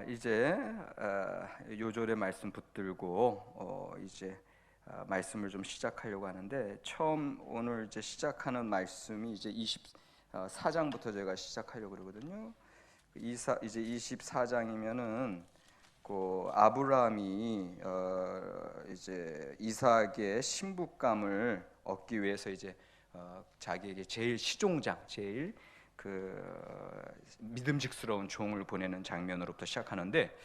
이제 요절의 말씀 붙들고 이제 말씀을 좀 시작하려고 하는데, 처음 오늘 이제 시작하는 말씀이 이제 24장부터 제가 시작하려고 그러거든요. 이제 24장이면은 그 아브라함이 이제 이삭의 신부감을 얻기 위해서 이제 자기에게 제일 시종장, 제일 그 믿음직스러운 종을 보내는 장면으로부터 시작하는데,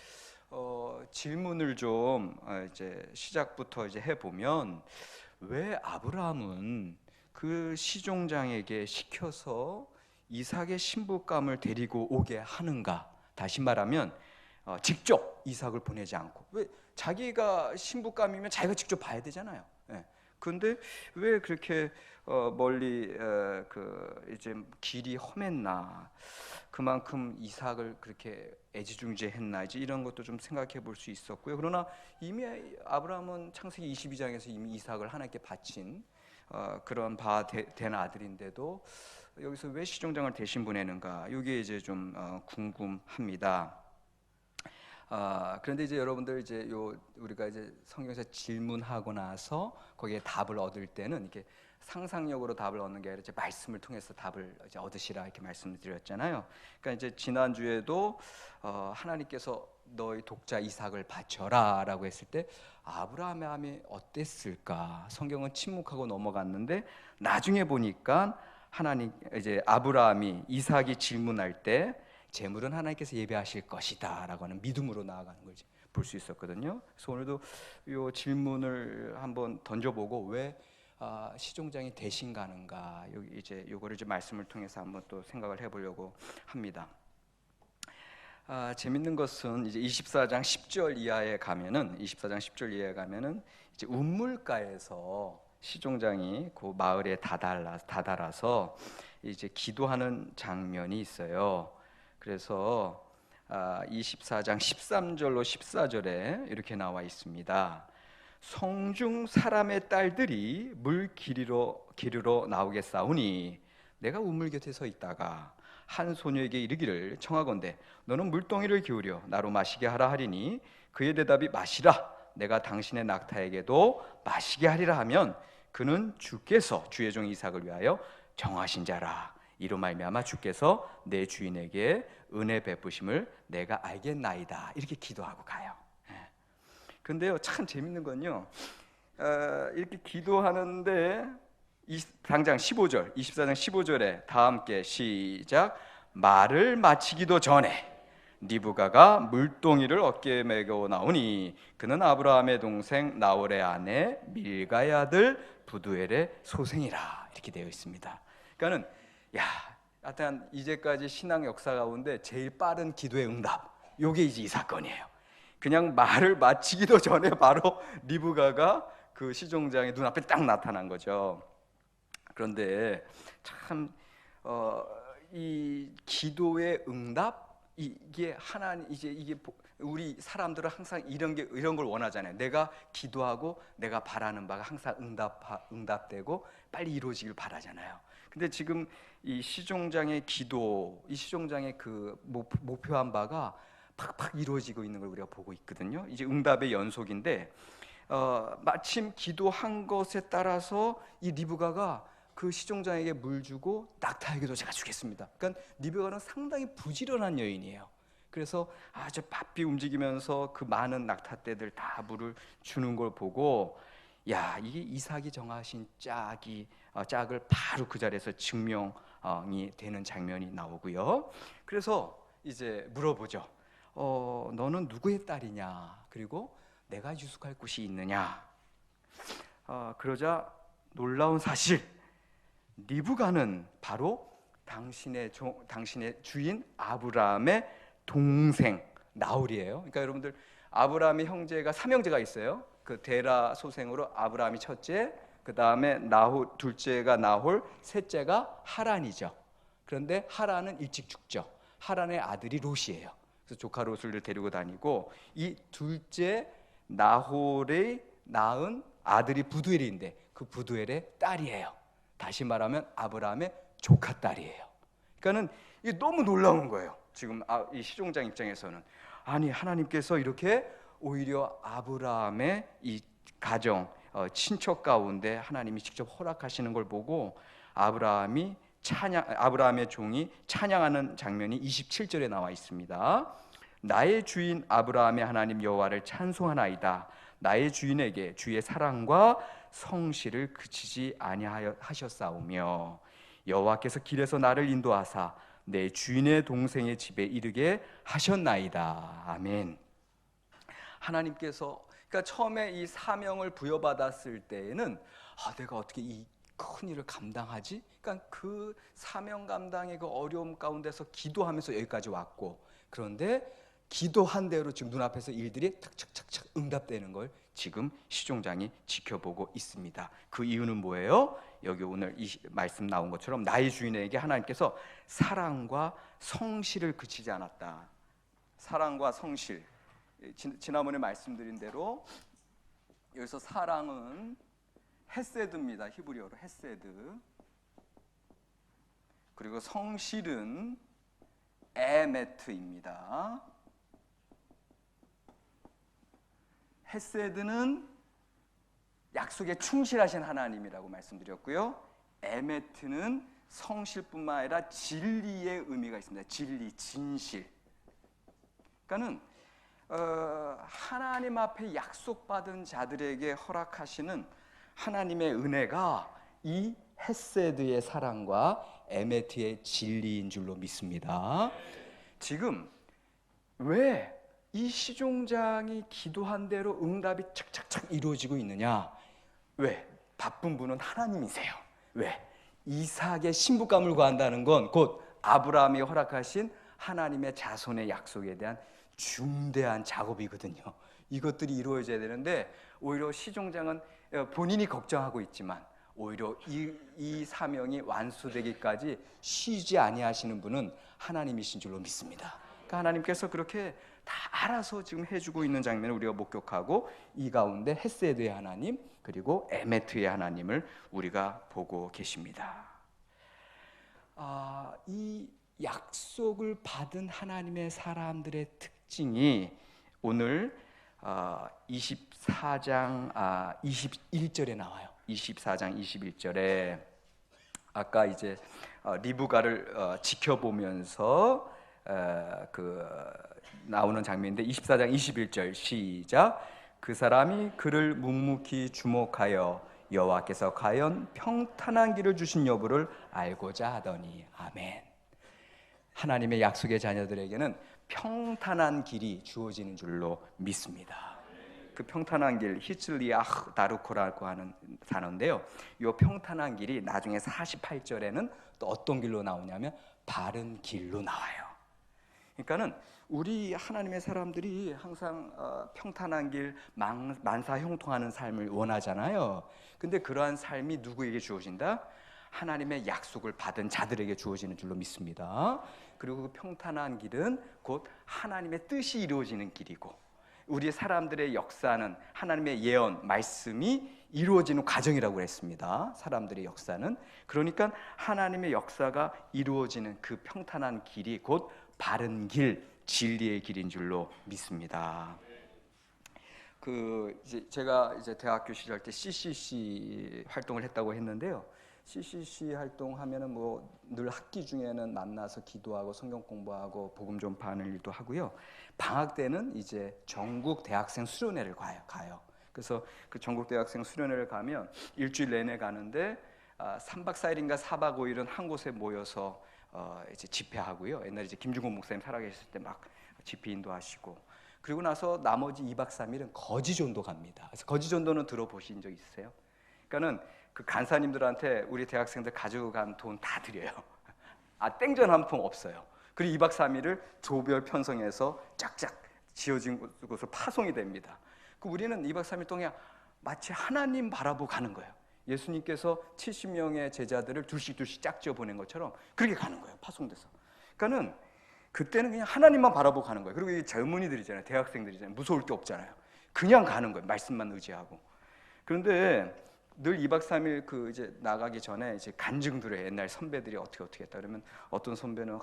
질문을 좀 이제 시작부터 이제 해보면, 왜 아브라함은 그 시종장에게 시켜서 이삭의 신부감을 데리고 오게 하는가? 다시 말하면 직접 이삭을 보내지 않고, 왜 자기가 신부감이면 자기가 직접 봐야 되잖아요. 예. 그런데 왜 그렇게 멀리 그 이제 길이 험했나, 그만큼 이삭을 그렇게 애지중지했나, 이제 이런 것도 좀 생각해 볼 수 있었고요. 그러나 이미 아브라함은 창세기 22장에서 이미 이삭을 하나님께 바친 그런 바 된 아들인데도 여기서 왜 시종장을 대신 보내는가, 이게 이제 좀 궁금합니다. 그런데 이제 여러분들 이제 우리가 이제 성경에서 질문하고 나서 거기에 답을 얻을 때는 이렇게 상상력으로 답을 얻는 게 아니라 이제 말씀을 통해서 답을 이제 얻으시라, 이렇게 말씀드렸잖아요. 그러니까 이제 지난 주에도 하나님께서 너희 독자 이삭을 바쳐라라고 했을 때 아브라함의 마음이 어땠을까? 성경은 침묵하고 넘어갔는데, 나중에 보니까 하나님, 이제 아브라함이 이삭이 질문할 때 재물은 하나님께서 예배하실 것이다라고 하는 믿음으로 나아가는 걸 볼 수 있었거든요. 그래서 오늘도 이 질문을 한번 던져보고, 왜 시종장이 대신 가는가, 여기 이제 요거를 이제 말씀을 통해서 한번 또 생각을 해보려고 합니다. 재밌는 것은 이제 24장 10절 이하에 가면은, 이제 우물가에서 시종장이 그 마을에 다다라서 이제 기도하는 장면이 있어요. 그래서 24장 13절로 14절에 이렇게 나와 있습니다. 성중 사람의 딸들이 물 기르러 나오겠사오니 내가 우물 곁에 서 있다가 한 소녀에게 이르기를, 청하건대 너는 물동이를 기울여 나로 마시게 하라 하리니, 그의 대답이 마시라, 내가 당신의 낙타에게도 마시게 하리라 하면, 그는 주께서 주의 종 이삭을 위하여 정하신 자라. 이로 말미암아 주께서 내 주인에게 은혜 베푸심을 내가 알겠나이다. 이렇게 기도하고 가요. 근데요, 참 재밌는 건요, 이렇게 기도하는데 당장 15절, 24장 15절에 다 함께 시작. 말을 마치기도 전에 리브가가 물동이를 어깨에 메고 나오니 그는 아브라함의 동생 나홀의 아내 밀가의 아들 부두엘의 소생이라, 이렇게 되어 있습니다. 그러니까는 하여튼 이제까지 신앙 역사 가운데 제일 빠른 기도의 응답, 요게 이제 이 사건이에요. 그냥 말을 마치기도 전에 바로 리브가가 그 시종장의 눈앞에 딱 나타난 거죠. 그런데 참 이 기도의 응답, 이게 하나님, 이게 우리 사람들은 항상 이런 걸 원하잖아요. 내가 기도하고 내가 바라는 바가 항상 응답되고 빨리 이루어지길 바라잖아요. 근데 지금 이 시종장의 기도, 이 시종장의 그 목표한 바가 팍팍 이루어지고 있는 걸 우리가 보고 있거든요. 이제 응답의 연속인데, 마침 기도한 것에 따라서 이 리브가가 그 시종장에게 물 주고 낙타에게도 제가 주겠습니다. 그러니까 리브가는 상당히 부지런한 여인이에요. 그래서 아주 바삐 움직이면서 그 많은 낙타떼들 다 물을 주는 걸 보고, 이게 이삭이 정하신 짝을 바로 그 자리에서 증명이 되는 장면이 나오고요. 그래서 이제 물어보죠. 너는 누구의 딸이냐? 그리고 내가 유숙할 곳이 있느냐? 그러자 놀라운 사실, 리브가는 바로 당신의 주인 아브라함의 동생 나홀이에요. 그러니까 여러분들, 아브라함의 형제가 3형제가 있어요. 그 데라 소생으로 아브라함이 첫째, 그 다음에 둘째가 나홀, 셋째가 하란이죠. 그런데 하란은 일찍 죽죠. 하란의 아들이 롯이에요. 그래서 조카 롯을 데리고 다니고, 이 둘째 나홀의 낳은 아들이 부두엘인데 그 부두엘의 딸이에요. 다시 말하면 아브라함의 조카 딸이에요. 그러니까는 이게 너무 놀라운 거예요. 지금 이 시종장 입장에서는 아니 하나님께서 이렇게 오히려 아브라함의 이 가정 친척 가운데 하나님이 직접 허락하시는 걸 보고 아브라함의 종이 찬양하는 장면이 27절에 나와 있습니다. 나의 주인 아브라함의 하나님 여호와를 찬송하나이다. 나의 주인에게 주의 사랑과 성실을 그치지 아니하셨사오며 여호와께서 길에서 나를 인도하사 내 주인의 동생의 집에 이르게 하셨나이다. 아멘. 하나님께서 그러니까 처음에 이 사명을 부여받았을 때에는 내가 어떻게 이 큰 일을 감당하지? 그러니까 그 사명 감당의 그 어려움 가운데서 기도하면서 여기까지 왔고, 그런데 기도한 대로 지금 눈앞에서 일들이 탁착착착 응답되는 걸 지금 시종장이 지켜보고 있습니다. 그 이유는 뭐예요? 여기 오늘 이 말씀 나온 것처럼 나의 주인에게 하나님께서 사랑과 성실을 그치지 않았다. 사랑과 성실, 지난번에 말씀드린 대로 여기서 사랑은 헤세드입니다. 히브리어로 헤세드. 그리고 성실은 에메트입니다. 헤세드는 약속에 충실하신 하나님이라고 말씀드렸고요. 에메트는 성실뿐만 아니라 진리의 의미가 있습니다. 진리, 진실. 그러니까는 하나님 앞에 약속받은 자들에게 허락하시는 하나님의 은혜가 이 헤세드의 사랑과 에메트의 진리인 줄로 믿습니다. 지금 왜 이 시종장이 기도한 대로 응답이 착착착 이루어지고 있느냐? 왜? 바쁜 분은 하나님이세요. 왜? 이삭의 신부감을 구한다는 건 곧 아브라함이 허락하신 하나님의 자손의 약속에 대한 중대한 작업이거든요. 이것들이 이루어져야 되는데 오히려 시종장은 본인이 걱정하고 있지만 오히려 이 사명이 완수되기까지 쉬지 아니하시는 분은 하나님이신 줄로 믿습니다. 그러니까 하나님께서 그렇게 다 알아서 지금 해주고 있는 장면을 우리가 목격하고 이 가운데 헤세드의 하나님 그리고 에메트의 하나님을 우리가 보고 계십니다. 이 약속을 받은 하나님의 사람들의 특징이 오늘 24장 21절에 나와요. 24장 21절에 아까 이제 리브가를 지켜보면서 나오는 장면인데 24장 21절 시작. 그 사람이 그를 묵묵히 주목하여 여호와께서 과연 평탄한 길을 주신 여부를 알고자 하더니. 아멘. 하나님의 약속의 자녀들에게는 평탄한 길이 주어지는 줄로 믿습니다. 그 평탄한 길, 히즐리아흐 다르코라고 하는 단어인데요. 이 평탄한 길이 나중에 48절에는 또 어떤 길로 나오냐면 바른 길로 나와요. 그러니까는 우리 하나님의 사람들이 항상 평탄한 길, 만사 형통하는 삶을 원하잖아요. 근데 그러한 삶이 누구에게 주어진다? 하나님의 약속을 받은 자들에게 주어지는 줄로 믿습니다. 그리고 그 평탄한 길은 곧 하나님의 뜻이 이루어지는 길이고 우리 사람들의 역사는 하나님의 예언, 말씀이 이루어지는 과정이라고 했습니다. 사람들의 역사는. 그러니까 하나님의 역사가 이루어지는 그 평탄한 길이 곧 바른 길, 진리의 길인 줄로 믿습니다. 제가 이제 대학교 시절 때 CCC 활동을 했다고 했는데요. CCC 활동하면은 뭐 늘 학기 중에는 만나서 기도하고 성경 공부하고 복음 전파하는 일도 하고요. 방학 때는 이제 전국 대학생 수련회를 가요. 그래서 그 전국 대학생 수련회를 가면 일주일 내내 가는데 3박 4일인가 4박 5일은 한 곳에 모여서 이제 집회하고요. 옛날에 이제 김중곤 목사님 살아계실 때 막 집회 인도하시고 그리고 나서 나머지 2박 3일은 거지전도 갑니다. 그래서 거지전도는 들어보신 적 있으세요? 그러니까는 그 간사님들한테 우리 대학생들 가져간 돈 다 드려요. 땡전 한 푼 없어요. 그리고 2박 3일을 조별 편성해서 쫙쫙 지어진 곳으로 파송이 됩니다. 우리는 2박 3일 동안 마치 하나님 바라보고 가는 거예요. 예수님께서 70명의 제자들을 둘씩 짝 지어 보낸 것처럼 그렇게 가는 거예요. 파송돼서. 그러니까는 그때는 그냥 하나님만 바라보고 가는 거예요. 그리고 이 젊은이들이잖아요. 대학생들이잖아요. 무서울 게 없잖아요. 그냥 가는 거예요. 말씀만 의지하고. 그런데 늘 2박 3일 그 이제 나가기 전에 이제 간증들을 해. 옛날 선배들이 어떻게 했다 그러면 어떤 선배는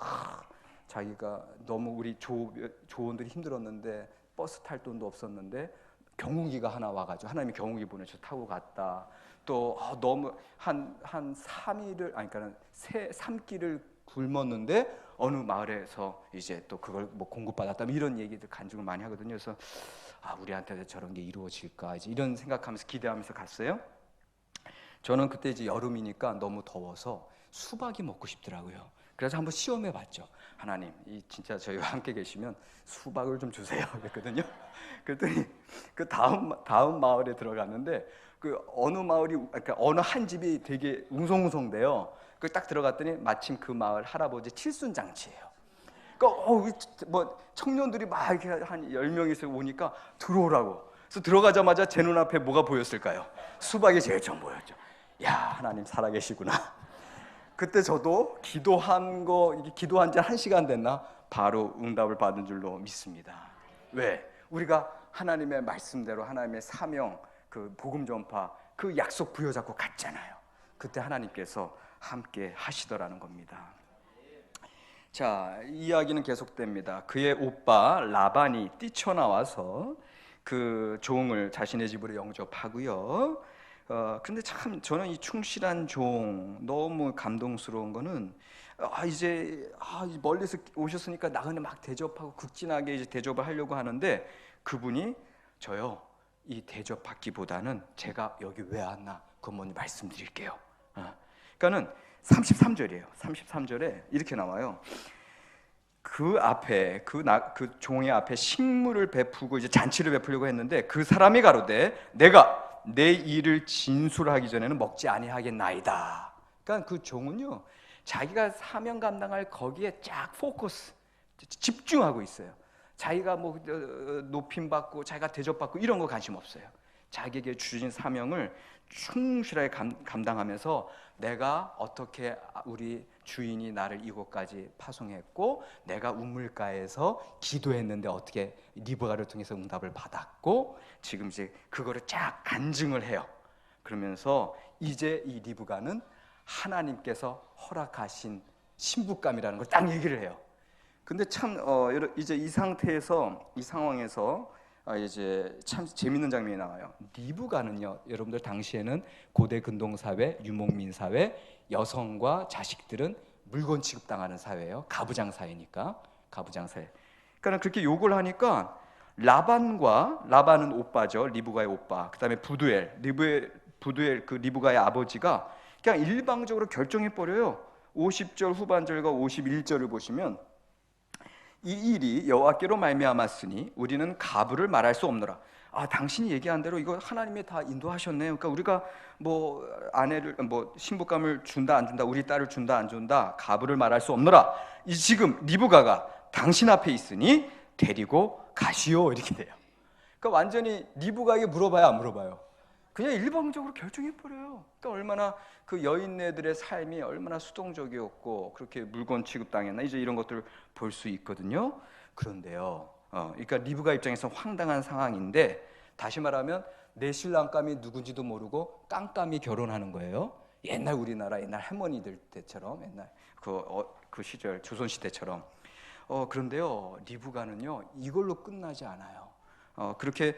자기가 너무 우리 조원들이 힘들었는데 버스 탈 돈도 없었는데 경운기가 하나 와가지고 하나님이 경운기 보내서 타고 갔다. 또 너무 한 3일을 아니 그러니까 3끼를 굶었는데 어느 마을에서 이제 또 그걸 뭐 공급받았다 이런 얘기들 간증을 많이 하거든요. 그래서 우리한테도 저런 게 이루어질까 이제 이런 생각하면서 기대하면서 갔어요. 저는 그때 이제 여름이니까 너무 더워서 수박이 먹고 싶더라고요. 그래서 한번 시험해 봤죠. 하나님, 이 진짜 저희와 함께 계시면 수박을 좀 주세요. 그랬거든요. 그랬더니 그 다음 마을에 들어갔는데 그 어느 마을이 그러니까 어느 한 집이 되게 웅성웅성돼요. 그 딱 들어갔더니 마침 그 마을 할아버지 칠순 장치예요. 그러니까 뭐 청년들이 막 이렇게 한 10명이서 오니까 들어오라고. 그래서 들어가자마자 제 눈앞에 뭐가 보였을까요? 수박이 제일 처음 보였죠. 야, 하나님 살아계시구나. 그때 저도 기도한 지 1시간 됐나? 바로 응답을 받은 줄로 믿습니다. 왜? 우리가 하나님의 말씀대로 하나님의 사명, 그 복음 전파, 그 약속 부여잡고 갔잖아요. 그때 하나님께서 함께 하시더라는 겁니다. 자, 이야기는 계속됩니다. 그의 오빠 라반이 뛰쳐나와서 그 종을 자신의 집으로 영접하고요. 근데 참 저는 이 충실한 종 너무 감동스러운 거는 이제 멀리서 오셨으니까 나그네 막 대접하고 극진하게 이제 대접을 하려고 하는데 그분이 저요 이 대접받기보다는 제가 여기 왜 왔나 그건 먼저 말씀드릴게요. 그러니까는 33절이에요. 33절에 이렇게 나와요. 그 앞에 그 종의 앞에 식물을 베푸고 이제 잔치를 베풀려고 했는데 그 사람이 가로되 내가 내 일을 진술하기 전에는 먹지 아니하겠나이다. 그러니까 그 종은요 자기가 사명 감당할 거기에 쫙 포커스 집중하고 있어요. 자기가 뭐 높임 받고 자기가 대접받고 이런 거 관심 없어요. 자기에게 주신 사명을 충실하게 감당하면서 내가 어떻게 우리 주인이 나를 이곳까지 파송했고 내가 우물가에서 기도했는데 어떻게 리브가를 통해서 응답을 받았고 지금 이제 그거를 쫙 간증을 해요. 그러면서 이제 이 리브가는 하나님께서 허락하신 신부감이라는 걸 딱 얘기를 해요. 근데 참 이제 이 상황에서 이제 참 재밌는 장면이 나와요. 리브가는요, 여러분들 당시에는 고대 근동 사회, 유목민 사회, 여성과 자식들은 물건 취급당하는 사회예요. 가부장 사회니까 가부장 사회. 그러니까 그렇게 욕을 하니까 라반은 오빠죠, 리브가의 오빠. 그다음에 부두엘 그 리브가의 아버지가 그냥 일방적으로 결정해 버려요. 50절 후반절과 51절을 보시면. 이 일이 여호와께로 말미암았으니 우리는 가부를 말할 수 없노라. 당신이 얘기한 대로 이거 하나님이 다 인도하셨네요. 그러니까 우리가 뭐 아내를 뭐 신부감을 준다 안 준다, 우리 딸을 준다 안 준다, 가부를 말할 수 없노라. 이 지금 리브가가 당신 앞에 있으니 데리고 가시오 이렇게 돼요. 그러니까 완전히 리브가에게 물어봐야 안 물어봐요. 그냥 일방적으로 결정해 버려요. 그러니까 얼마나 그 여인네들의 삶이 얼마나 수동적이었고 그렇게 물건 취급당했나 이제 이런 것들을 볼 수 있거든요. 그런데요, 그러니까 리브가 입장에서 황당한 상황인데 다시 말하면 내 신랑감이 누군지도 모르고 깜깜이 결혼하는 거예요. 옛날 우리나라 옛날 할머니들 때처럼 옛날 그 시절 조선 시대처럼. 그런데요, 리브가는요 이걸로 끝나지 않아요. 그렇게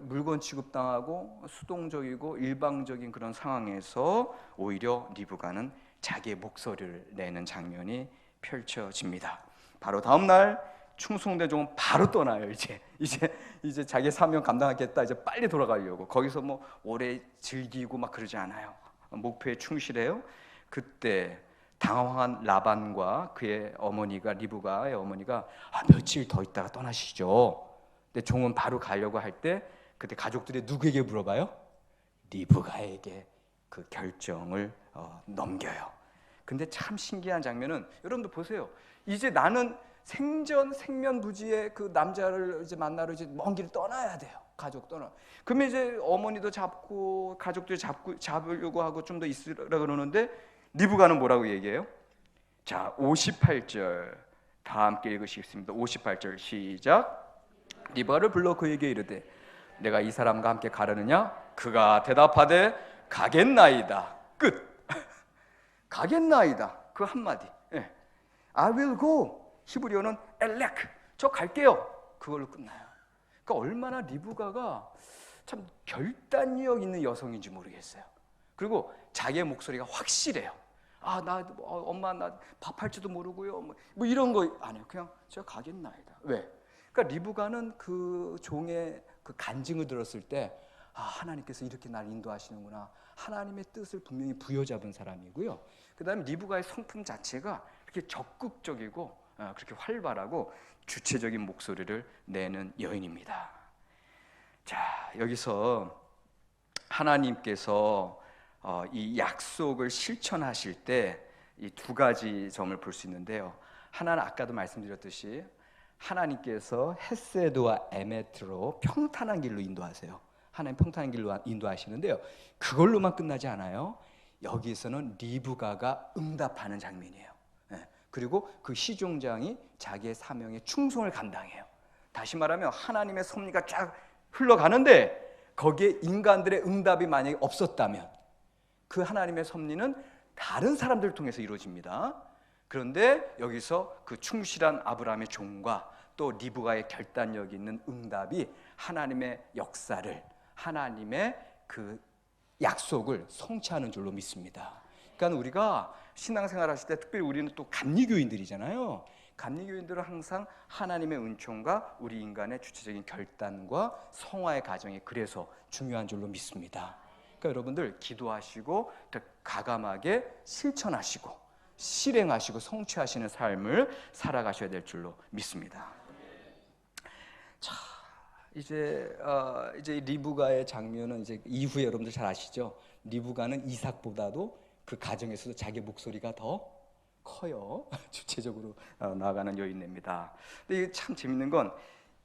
물건 취급당하고 수동적이고 일방적인 그런 상황에서 오히려 리브가는 자기의 목소리를 내는 장면이 펼쳐집니다. 바로 다음 날 충성된 종은 바로 떠나요. 이제 자기 사명 감당하겠다. 이제 빨리 돌아가려고. 거기서 뭐 오래 즐기고 막 그러지 않아요. 목표에 충실해요. 그때 당황한 라반과 그의 어머니가 리브가의 어머니가 며칠 더 있다가 떠나시죠. 근데 종은 바로 가려고 할 때 그때 가족들이 누구에게 물어봐요? 리브가에게 그 결정을 넘겨요. 근데 참 신기한 장면은 여러분들 보세요. 이제 나는 생면부지의 그 남자를 이제 만나러 이제 먼 길을 떠나야 돼요. 가족 떠나. 그러면 이제 어머니도 잡고 가족들이 잡으려고 하고 좀 더 있으라 그러는데 리브가는 뭐라고 얘기해요? 자, 58절 다 함께 읽으시겠습니다. 58절 시작. 리브가를 불러 그에게 이르되 내가 이 사람과 함께 가려느냐? 그가 대답하되 가겠나이다. 끝. 가겠나이다. 그 한마디. 예. I will go. 히브리어는 엘렉. 저 갈게요. 그걸로 끝나요. 그러니까 얼마나 리브가가 참 결단력 있는 여성인지 모르겠어요. 그리고 자기의 목소리가 확실해요. 아, 나 엄마 나 밥할지도 모르고요. 뭐 이런 거 아니에요. 그냥 제가 가겠나이다. 왜? 그러니까 리브가는 그 종의 그 간증을 들었을 때 아, 하나님께서 이렇게 날 인도하시는구나. 하나님의 뜻을 분명히 부여잡은 사람이고요. 그다음에 리브가의 성품 자체가 그렇게 적극적이고 그렇게 활발하고 주체적인 목소리를 내는 여인입니다. 자, 여기서 하나님께서 이 약속을 실천하실 때 이 두 가지 점을 볼 수 있는데요. 하나는 아까도 말씀드렸듯이 하나님께서 헤세드와 에메트로 평탄한 길로 인도하세요. 하나님 평탄한 길로 인도하시는데요. 그걸로만 끝나지 않아요. 여기서는 리브가가 응답하는 장면이에요. 그리고 그 시종장이 자기의 사명에 충성을 감당해요. 다시 말하면 하나님의 섭리가 쫙 흘러가는데 거기에 인간들의 응답이 만약에 없었다면 그 하나님의 섭리는 다른 사람들을 통해서 이루어집니다. 그런데 여기서 그 충실한 아브라함의 종과 또 리브가의 결단력 있는 응답이 하나님의 역사를, 하나님의 그 약속을 성취하는 줄로 믿습니다. 그러니까 우리가 신앙생활 하실 때 특별히 우리는 또 감리교인들이잖아요. 감리교인들은 항상 하나님의 은총과 우리 인간의 주체적인 결단과 성화의 과정이 그래서 중요한 줄로 믿습니다. 그러니까 여러분들 기도하시고 가감하게 실천하시고 실행하시고 성취하시는 삶을 살아가셔야 될 줄로 믿습니다. 자, 이제 리브가의 장면은 이제 이후에 여러분들 잘 아시죠? 리브가는 이삭보다도 그 가정에서도 자기 목소리가 더 커요. 주체적으로 나아가는 여인입니다. 근데 이게 참 재밌는 건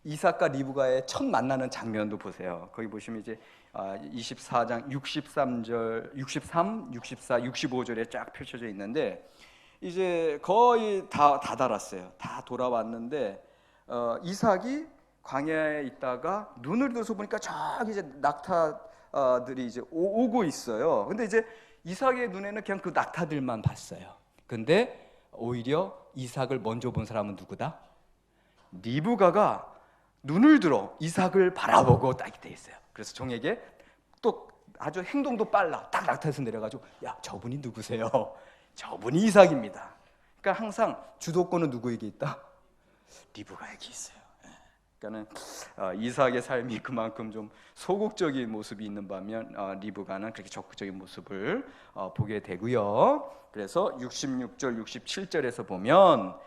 이삭과 리브가의 첫 만나는 장면도 보세요. 거기 보시면 이제 24장 63절, 63, 64, 65절에 쫙 펼쳐져 있는데 이제 거의 다 달았어요. 다 돌아왔는데 이삭이 광야에 있다가 눈을 들어서 보니까 저기 이제 낙타들이 이제 오고 있어요. 근데 이제 이삭의 눈에는 그냥 그 낙타들만 봤어요. 근데 오히려 이삭을 먼저 본 사람은 누구다? 리브가가 눈을 들어 이삭을 바라보고 딱 돼 있어요. 그래서 종에게 또 아주 행동도 빨라. 딱 낙타에서 내려가지고 야, 저분이 누구세요? 저분이 이삭입니다. 그러니까 항상 주도권은 누구에게 있다? 리브가에게 있어요. 그러니까는 이삭의 삶이 그만큼 좀 소극적인 모습이 있는 반면 리브가는 그렇게 적극적인 모습을 보게 되고요. 그래서 66절, 67절에서 보면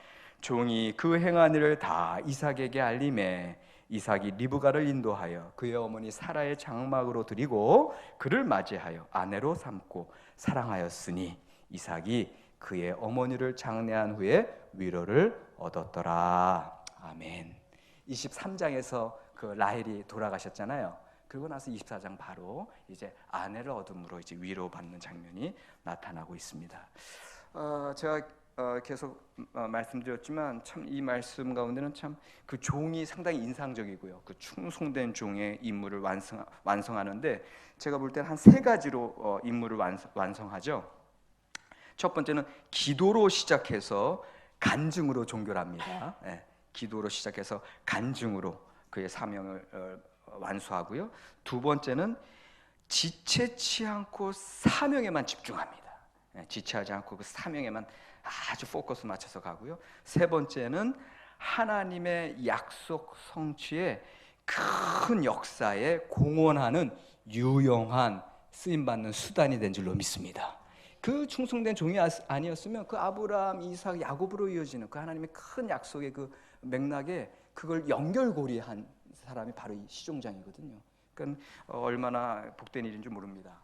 종이 그 행한 일을 다 이삭에게 알림해 이삭이 리브가를 인도하여 그의 어머니 사라의 장막으로 드리고 그를 맞이하여 아내로 삼고 사랑하였으니 이삭이 그의 어머니를 장례한 후에 위로를 얻었더라. 아멘. 23장에서 그 라헬이 돌아가셨잖아요. 그러고 나서 24장 바로 이제 아내를 얻음으로 이제 위로받는 장면이 나타나고 있습니다. 제가 계속 말씀드렸지만 참 이 말씀 가운데는 참 그 종이 상당히 인상적이고요. 그 충성된 종의 임무를 완성하는데 제가 볼 때는 한 세 가지로 임무를 완성하죠. 첫 번째는 기도로 시작해서 간증으로 종교를 합니다. 기도로 시작해서 간증으로 그의 사명을 완수하고요. 두 번째는 지체치 않고 사명에만 집중합니다. 지체하지 않고 그 사명에만 아주 포커스 맞춰서 가고요. 세 번째는 하나님의 약속 성취에 큰 역사에 공헌하는 유용한 쓰임받는 수단이 된 줄로 믿습니다. 그 충성된 종이 아니었으면 그 아브라함, 이삭, 야곱으로 이어지는 그 하나님의 큰 약속의 그 맥락에 그걸 연결고리한 사람이 바로 이 시종장이거든요. 그러니까 얼마나 복된 일인 줄 모릅니다.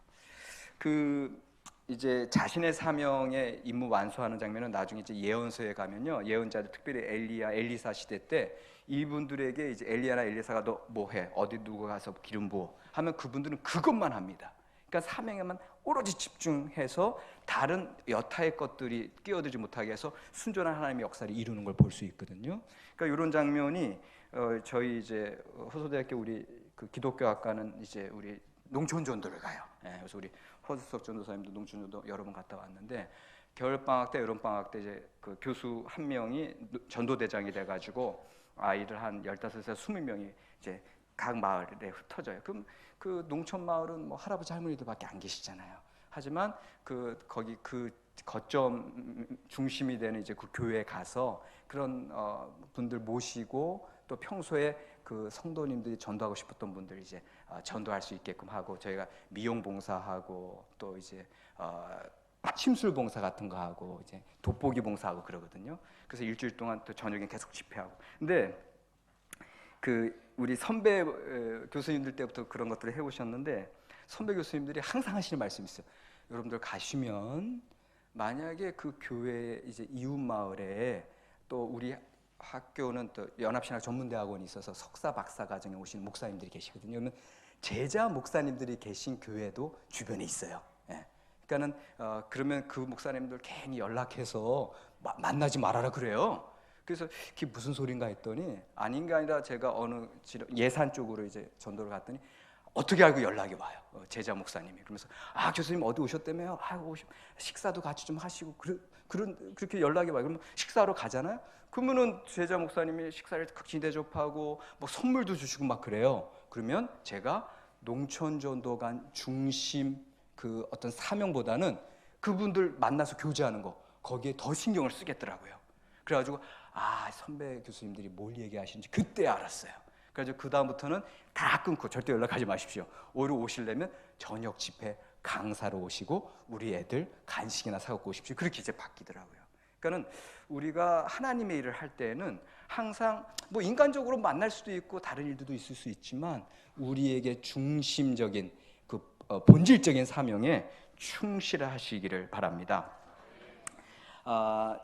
그 이제 자신의 사명의 임무 완수하는 장면은 나중에 이제 예언서에 가면요, 예언자들 특별히 엘리야, 엘리사 시대 때 이분들에게 이제 엘리야나 엘리사가 너 뭐해? 어디 누구 가서 기름 부어? 하면 그분들은 그것만 합니다. 그러니까 사명에만 오로지 집중해서 다른 여타의 것들이 끼어들지 못하게 해서 순전한 하나님의 역사를 이루는 걸 볼 수 있거든요. 그러니까 이런 장면이 저희 이제 호소대학교 우리 그 기독교 학과는 이제 우리 농촌전도를 가요. 그래서 우리 허수석 전도사님도 농촌전도 여러 번 갔다 왔는데 겨울 방학 때, 여름 방학 때 이제 그 교수 한 명이 전도대장이 돼가지고 아이들 한 15에서 20명이 이제 각 마을에 흩어져요. 그럼 그 농촌 마을은 뭐 할아버지 할머니들밖에 안 계시잖아요. 하지만 거기 그 거점 중심이 되는 이제 그 교회에 가서 그런 분들 모시고 또 평소에 그 성도님들이 전도하고 싶었던 분들 이제 전도할 수 있게끔 하고 저희가 미용 봉사하고 또 이제 침술 봉사 같은 거 하고 이제 돋보기 봉사하고 그러거든요. 그래서 일주일 동안 또 저녁에 계속 집회하고. 근데 그 우리 선배 교수님들 때부터 그런 것들을 해오셨는데 선배 교수님들이 항상 하시는 말씀이 있어요. 여러분들 가시면 만약에 그 교회 이제 이웃 마을에 또 우리 학교는 또 연합신학 전문대학원이 있어서 석사 박사 과정에 오시는 목사님들이 계시거든요. 그러면 제자 목사님들이 계신 교회도 주변에 있어요. 예. 그러니까는 그러면 그 목사님들 괜히 연락해서 만나지 말아라 그래요. 그래서 그게 무슨 소린가 했더니 아닌 게 아니라 제가 어느 예산 쪽으로 이제 전도를 갔더니 어떻게 알고 연락이 와요. 제자 목사님이. 그러면서 교수님 어디 오셨다며요? 식사도 같이 좀 하시고 그렇게 연락이 와요. 그러면 식사하러 가잖아요. 그러면은 제자 목사님이 식사를 극진히 대접하고 뭐 선물도 주시고 막 그래요. 그러면 제가 농촌 전도관 중심 그 어떤 사명보다는 그분들 만나서 교제하는 거 거기에 더 신경을 쓰겠더라고요. 그래가지고 선배 교수님들이 뭘 얘기하시는지 그때 알았어요. 그래서 그 다음부터는 다 끊고 절대 연락하지 마십시오. 오히려 오시려면 저녁 집회 강사로 오시고 우리 애들 간식이나 사갖고 오십시오. 그렇게 이제 바뀌더라고요. 그러니까는 우리가 하나님의 일을 할 때는 항상 뭐 인간적으로 만날 수도 있고 다른 일들도 있을 수 있지만 우리에게 중심적인 그 본질적인 사명에 충실하시기를 바랍니다.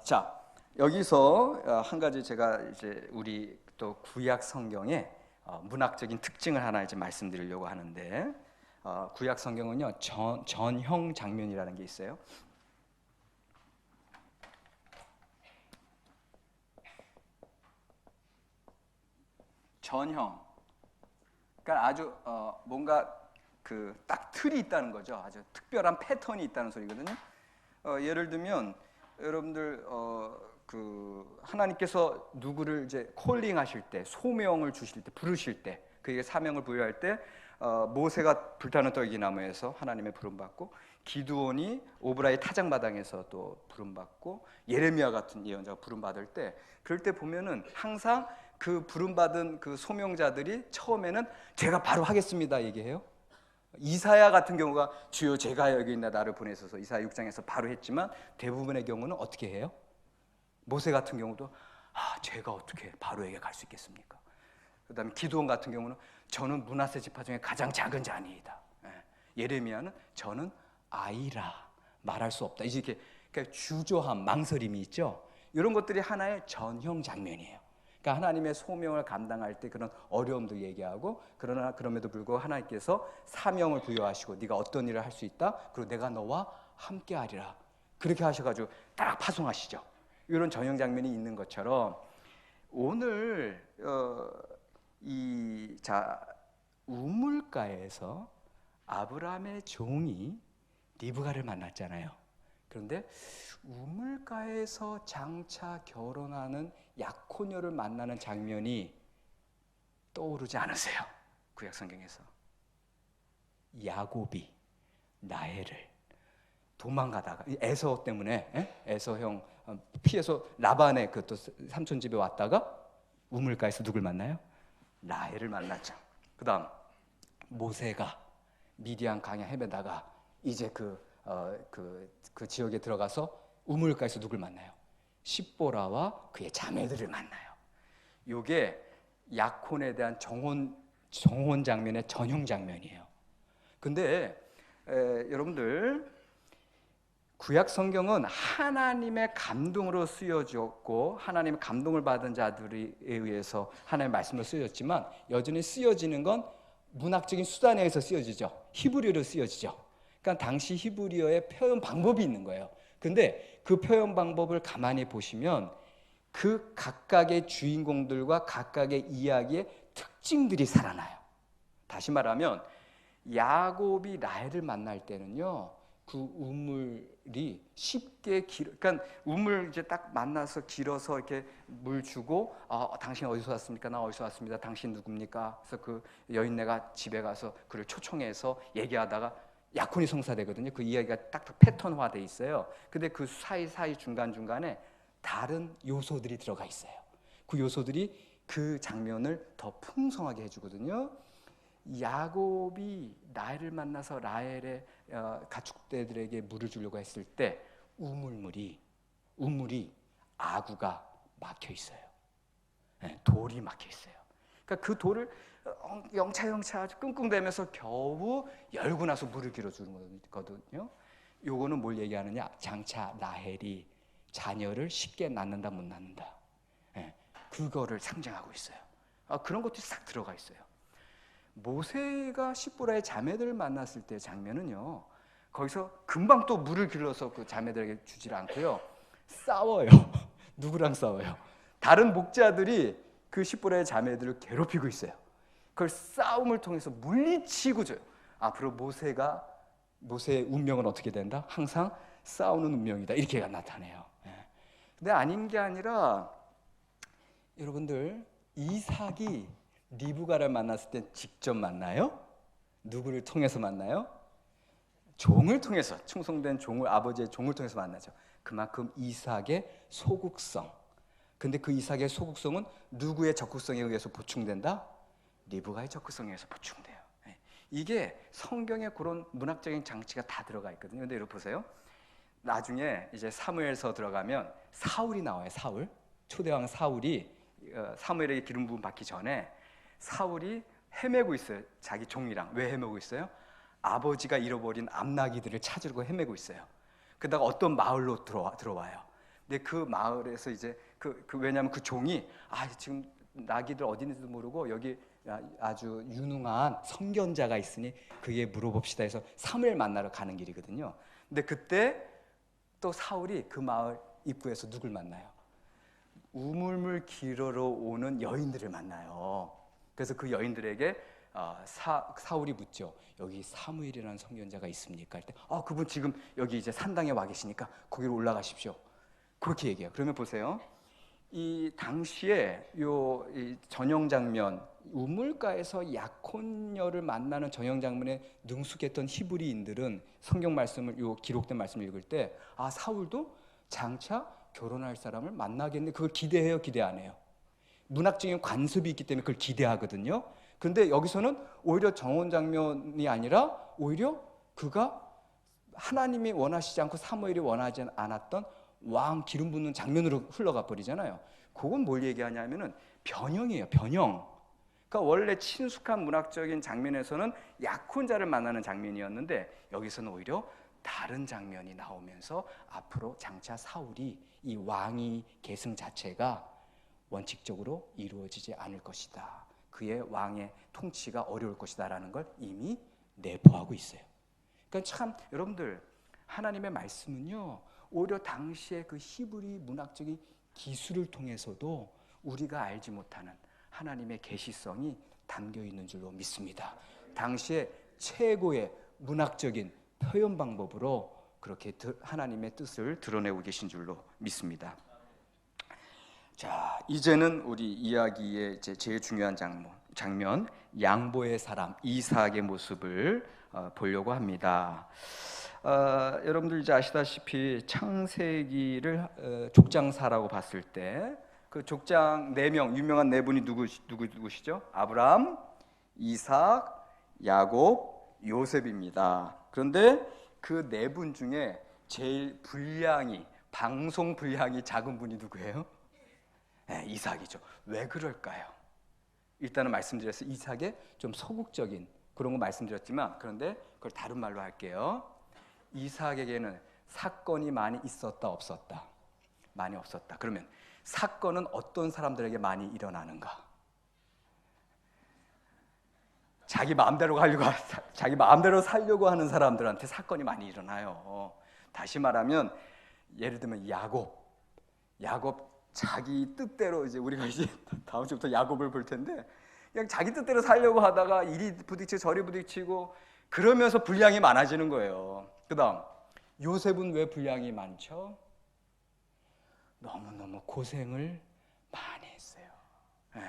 자, 여기서 한 가지 제가 이제 우리 또 구약 성경의 문학적인 특징을 하나 이제 말씀드리려고 하는데 구약 성경은요 전형 장면이라는 게 있어요. 전형. 그러니까 아주 뭔가 그 딱 틀이 있다는 거죠. 아주 특별한 패턴이 있다는 소리거든요. 예를 들면 여러분들 그 하나님께서 누구를 이제 콜링하실 때, 소명을 주실 때, 부르실 때, 그에게 사명을 부여할 때 모세가 불타는 떨기나무에서 하나님의 부름받고 기드온이 오브라의 타작마당에서 또 부름받고 예레미야 같은 예언자가 부름받을 때 그럴 때 보면은 항상 그 부름받은 그 소명자들이 처음에는 제가 바로 하겠습니다 얘기해요. 이사야 같은 경우가 주여 제가 여기 있나 나를 보내소서 이사야 6장에서 바로 했지만 대부분의 경우는 어떻게 해요? 모세 같은 경우도 제가 어떻게 바로에게 갈 수 있겠습니까? 그다음에 기드온 같은 경우는 저는 므낫세 지파 중에 가장 작은 자니이다. 예레미야는 저는 아이라 말할 수 없다. 이렇게 그러니까 주저함, 망설임이 있죠. 이런 것들이 하나의 전형 장면이에요. 그러니까 하나님의 소명을 감당할 때 그런 어려움도 얘기하고 그러나 그럼에도 불구하고 하나님께서 사명을 부여하시고 네가 어떤 일을 할 수 있다. 그리고 내가 너와 함께하리라. 그렇게 하셔가지고 딱 파송하시죠. 이런 전형 장면이 있는 것처럼 오늘 우물가에서 아브라함의 종이 리브가를 만났잖아요. 그런데 우물가에서 장차 결혼하는 약혼녀를 만나는 장면이 떠오르지 않으세요? 구약 성경에서 야곱이 라헬을 도망가다가 에서 때문에 에서 형 피해서 라반의 그 또 삼촌 집에 왔다가 우물가에서 누굴 만나요? 라헬을 만났죠. 그다음 모세가 미디안 강에 헤매다가 이제 그 지역에 들어가서 우물가에서 누굴 만나요? 십보라와 그의 자매들을 만나요. 이게 약혼에 대한 정혼 장면의 전형 장면이에요. 근데 여러분들 구약 성경은 하나님의 감동으로 쓰여졌고 하나님의 감동을 받은 자들에 의해서 하나님의 말씀으로 쓰여졌지만 여전히 쓰여지는 건 문학적인 수단에 의해서 쓰여지죠. 히브리어로 쓰여지죠. 그러니까 당시 히브리어의 표현 방법이 있는 거예요. 근데 그 표현 방법을 가만히 보시면 그 각각의 주인공들과 각각의 이야기의 특징들이 살아나요. 다시 말하면 야곱이 라헬을 만날 때는요, 그 우물이 쉽게 그러니까 우물 이제 딱 만나서 길어서 이렇게 물 주고, 당신 어디서 왔습니까? 나 어디서 왔습니다. 당신 누굽니까? 그래서 그 여인네가 집에 가서 그를 초청해서 얘기하다가 약혼이 성사되거든요. 그 이야기가 딱 패턴화돼 있어요. 근데 그 사이사이 중간중간에 다른 요소들이 들어가 있어요. 그 요소들이 그 장면을 더 풍성하게 해주거든요. 야곱이 라헬을 만나서 라헬의 가축대들에게 물을 주려고 했을 때 우물이 아구가 막혀 있어요. 네, 돌이 막혀 있어요. 그러니까 그 돌을 영차영차 아주 끙끙대면서 겨우 열고 나서 물을 길어주는 거거든요. 요거는 뭘 얘기하느냐? 장차 라헬이 자녀를 쉽게 낳는다 못 낳는다, 네, 그거를 상징하고 있어요. 그런 것들이 싹 들어가 있어요. 모세가 십보라의 자매들을 만났을 때 장면은요, 거기서 금방 또 물을 길러서 그 자매들에게 주질 않고요, 싸워요. 누구랑 싸워요? 다른 목자들이 그 십보라의 자매들을 괴롭히고 있어요. 그걸 싸움을 통해서 물리치고 줘요. 앞으로 모세의 운명은 어떻게 된다? 항상 싸우는 운명이다, 이렇게 나타내요. 근데 아닌 게 아니라, 여러분들, 이삭이 리브가를 만났을 때 직접 만나요? 누구를 통해서 만나요? 종을 통해서, 충성된 종을, 아버지의 종을 통해서 만나죠. 그만큼 이삭의 소극성. 근데 그 이삭의 소극성은 누구의 적극성에 의해서 보충된다? 리브가의 적극성에 의해서 보충돼요. 이게 성경에 그런 문학적인 장치가 다 들어가 있거든요. 근데 여러분 보세요. 나중에 이제 사무엘서 들어가면 사울이 나와요. 초대왕 사울이 사무엘에게 기름 부음 받기 전에 사울이 헤매고 있어요. 자기 종이랑. 왜 헤매고 있어요? 아버지가 잃어버린 암나귀들을 찾으려고 헤매고 있어요. 그러다가 어떤 마을로 들어와요. 근데 그 마을에서 이제 왜냐하면 그 종이 지금 나귀들 어디 있는지도 모르고 여기 아주 유능한 선견자가 있으니 그에 물어봅시다 해서 사무엘 만나러 가는 길이거든요. 근데 그때 또 사울이 그 마을 입구에서 누굴 만나요? 우물물 길으러 오는 여인들을 만나요. 그래서 그 여인들에게 사울이 묻죠. 여기 사무엘이라는 선견자가 있습니까? 할 때 그분 지금 여기 이제 산당에 와 계시니까 거기로 올라가십시오. 그렇게 얘기해요. 그러면 보세요. 이 당시에 이 전형 장면, 우물가에서 약혼녀를 만나는 전형 장면에 능숙했던 히브리인들은 성경 말씀을, 기록된 말씀을 읽을 때 사울도 장차 결혼할 사람을 만나겠네, 그걸 기대해요, 기대 안 해요? 문학적인 관습이 있기 때문에 그걸 기대하거든요. 그런데 여기서는 오히려 정원 장면이 아니라 오히려 그가 하나님이 원하시지 않고 사무엘이 원하지 않았던 왕 기름 붓는 장면으로 흘러가 버리잖아요. 그건 뭘 얘기하냐면은 변형이에요, 변형. 그러니까 원래 친숙한 문학적인 장면에서는 약혼자를 만나는 장면이었는데 여기서는 오히려 다른 장면이 나오면서 앞으로 장차 사울이 이 왕위 계승 자체가 원칙적으로 이루어지지 않을 것이다, 그의 왕의 통치가 어려울 것이다 라는 걸 이미 내포하고 있어요. 그러니까 참 여러분들, 하나님의 말씀은요 오히려 당시의 그 히브리 문학적인 기술을 통해서도 우리가 알지 못하는 하나님의 계시성이 담겨 있는 줄로 믿습니다. 당시의 최고의 문학적인 표현 방법으로 그렇게 하나님의 뜻을 드러내고 계신 줄로 믿습니다. 자, 이제는 우리 이야기의 제일 중요한 장면, 양보의 사람 이삭의 모습을 보려고 합니다. 여러분들 이제 아시다시피 창세기를 족장사라고 봤을 때 그 족장 4명, 유명한 4분이 누구시죠? 아브라함, 이삭, 야곱, 요셉입니다. 그런데 그 4분 중에 제일 방송 분량이 작은 분이 누구예요? 네, 이삭이죠. 왜 그럴까요? 일단은 말씀드렸어요. 이삭의 좀 소극적인 그런 거 말씀드렸지만, 그런데 그걸 다른 말로 할게요. 이삭에게는 사건이 많이 있었다 없었다? 많이 없었다. 그러면 사건은 어떤 사람들에게 많이 일어나는가? 자기 마음대로 살려고 하는 사람들한테 사건이 많이 일어나요. 다시 말하면 예를 들면 야곱 자기 뜻대로, 이제 우리가 이제 다음 주부터 야곱을 볼 텐데 그냥 자기 뜻대로 살려고 하다가 이리 부딪히고 저리 부딪히고 그러면서 분량이 많아지는 거예요. 그다음 요셉은 왜 분량이 많죠? 너무너무 고생을 많이 했어요. 예.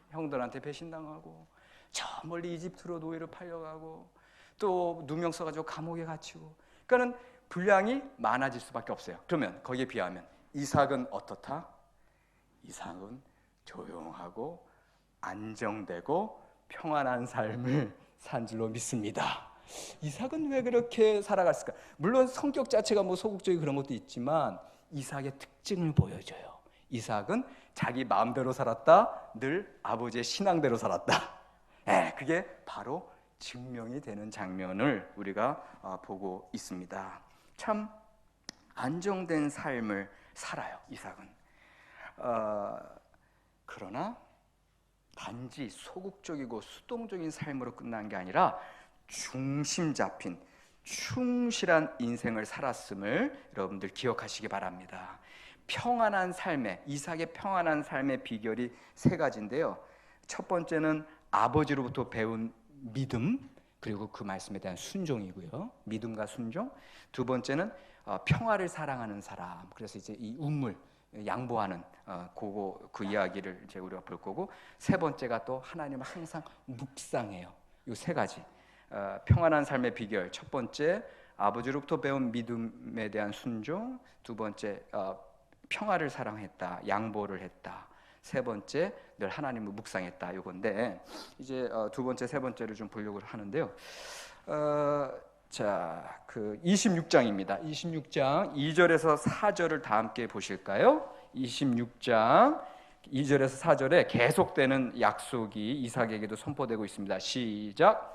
형들한테 배신당하고 저 멀리 이집트로 노예로 팔려가고 또 누명 써가지고 감옥에 갇히고, 그러니까는 분량이 많아질 수밖에 없어요. 그러면 거기에 비하면 이삭은 어떻다? 이삭은 조용하고 안정되고 평안한 삶을 산 줄로 믿습니다. 이삭은 왜 그렇게 살아갔을까? 물론 성격 자체가 뭐 소극적인 그런 것도 있지만 이삭의 특징을 보여줘요. 이삭은 자기 마음대로 살았다, 늘 아버지의 신앙대로 살았다. 그게 바로 증명이 되는 장면을 우리가 보고 있습니다. 참 안정된 삶을 살아요, 이삭은. 그러나 단지 소극적이고 수동적인 삶으로 끝난 게 아니라 중심 잡힌 충실한 인생을 살았음을 여러분들 기억하시기 바랍니다. 평안한 삶의, 이삭의 평안한 삶의 비결이 세 가지인데요. 첫 번째는 아버지로부터 배운 믿음, 그리고 그 말씀에 대한 순종이고요. 믿음과 순종. 두 번째는 평화를 사랑하는 사람. 그래서 이제 이 운물, 양보하는 그 이야기를 이제 우리가 볼 거고, 세 번째가 또 하나님을 항상 묵상해요. 이 세 가지. 평안한 삶의 비결. 첫 번째, 아버지로부터 배운 믿음에 대한 순종. 두 번째, 평화를 사랑했다, 양보를 했다. 세 번째, 늘 하나님을 묵상했다. 이건데 이제 두 번째, 세 번째를 좀 보려고 하는데요. 자, 그 26장입니다. 26장 2절에서 4절을 다 함께 보실까요? 26장 2절에서 4절에 계속되는 약속이 이삭에게도 선포되고 있습니다. 시작.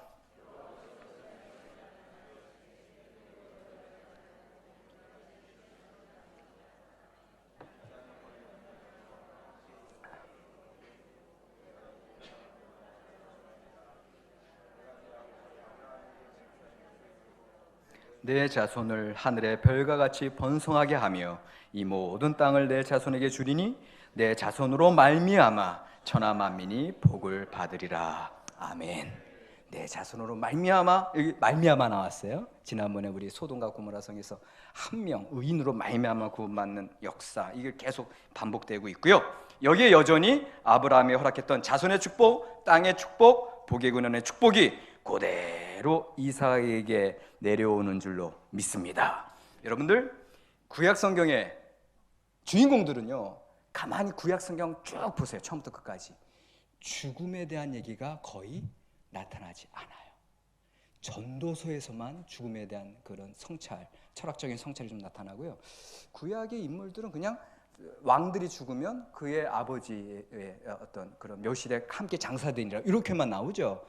내 자손을 하늘의 별과 같이 번성하게 하며 이 모든 땅을 내 자손에게 주리니 내 자손으로 말미암아 천하 만민이 복을 받으리라. 아멘. 내 자손으로 말미암아, 여기 말미암아 나왔어요. 지난번에 우리 소돔과 고모라 성에서 한 명 의인으로 말미암아 구원받는 역사, 이게 계속 반복되고 있고요. 여기에 여전히 아브라함이 허락했던 자손의 축복, 땅의 축복, 복의 근원의 축복이 그대로 이삭에게 내려오는 줄로 믿습니다. 여러분들, 구약 성경의 주인공들은요, 가만히 구약 성경 쭉 보세요. 처음부터 끝까지 죽음에 대한 얘기가 거의 나타나지 않아요. 전도서에서만 죽음에 대한 그런 성찰, 철학적인 성찰이 좀 나타나고요. 구약의 인물들은 그냥 왕들이 죽으면 그의 아버지의 어떤 그런 묘실에 함께 장사되니라 이렇게만 나오죠.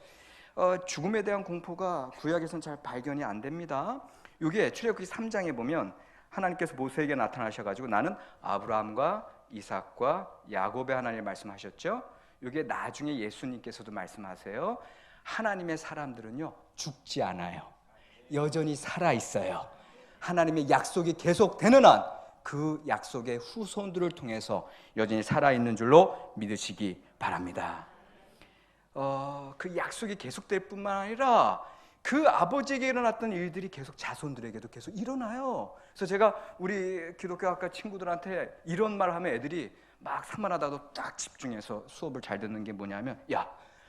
죽음에 대한 공포가 구약에서는 잘 발견이 안 됩니다. 이게 출애굽기 3장에 보면 하나님께서 모세에게 나타나셔가지고 나는 아브라함과 이삭과 야곱의 하나님을 말씀하셨죠. 이게 나중에 예수님께서도 말씀하세요. 하나님의 사람들은요 죽지 않아요. 여전히 살아 있어요. 하나님의 약속이 계속되는 한 그 약속의 후손들을 통해서 여전히 살아 있는 줄로 믿으시기 바랍니다. 그 약속이 계속될 뿐만 아니라 그 아버지에게 일어났던 일들이 계속 자손들에게도 계속 일어나요. 그래서 제가 우리 기독교 학과 친구들한테 이런 말 하면 애들이 막 산만하다고 딱 집중해서 수업을 잘 듣는 게 뭐냐면, 야,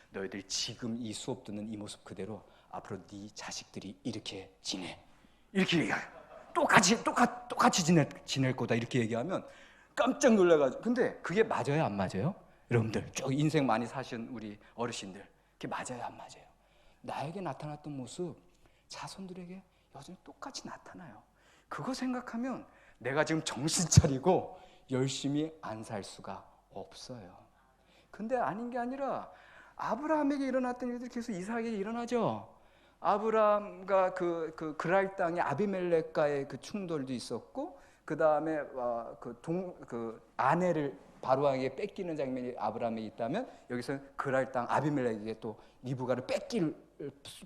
너희들 지금 이 수업 듣는 이 모습 그대로 앞으로 네 자식들이 이렇게 지내, 이렇게 얘기해요. 똑같이 지낼 거다 이렇게 얘기하면 깜짝 놀라가지고. 근데 그게 맞아요, 안 맞아요? 여러분들 쭉 인생 많이 사신 우리 어르신들, 그게 맞아요, 안 맞아요? 나에게 나타났던 모습 자손들에게 여전히 똑같이 나타나요. 그거 생각하면 내가 지금 정신 차리고 열심히 안 살 수가 없어요. 근데 아닌 게 아니라 아브라함에게 일어났던 일들이 계속 이삭에게 일어나죠. 아브라함과 그 그랄 땅의 아비멜렉과의 그 충돌도 있었고, 그 다음에 그 아내를 바로왕에게 뺏기는 장면이 아브라함에 있다면, 여기서 그랄 땅 아비멜렉에게 또 리브가를 뺏길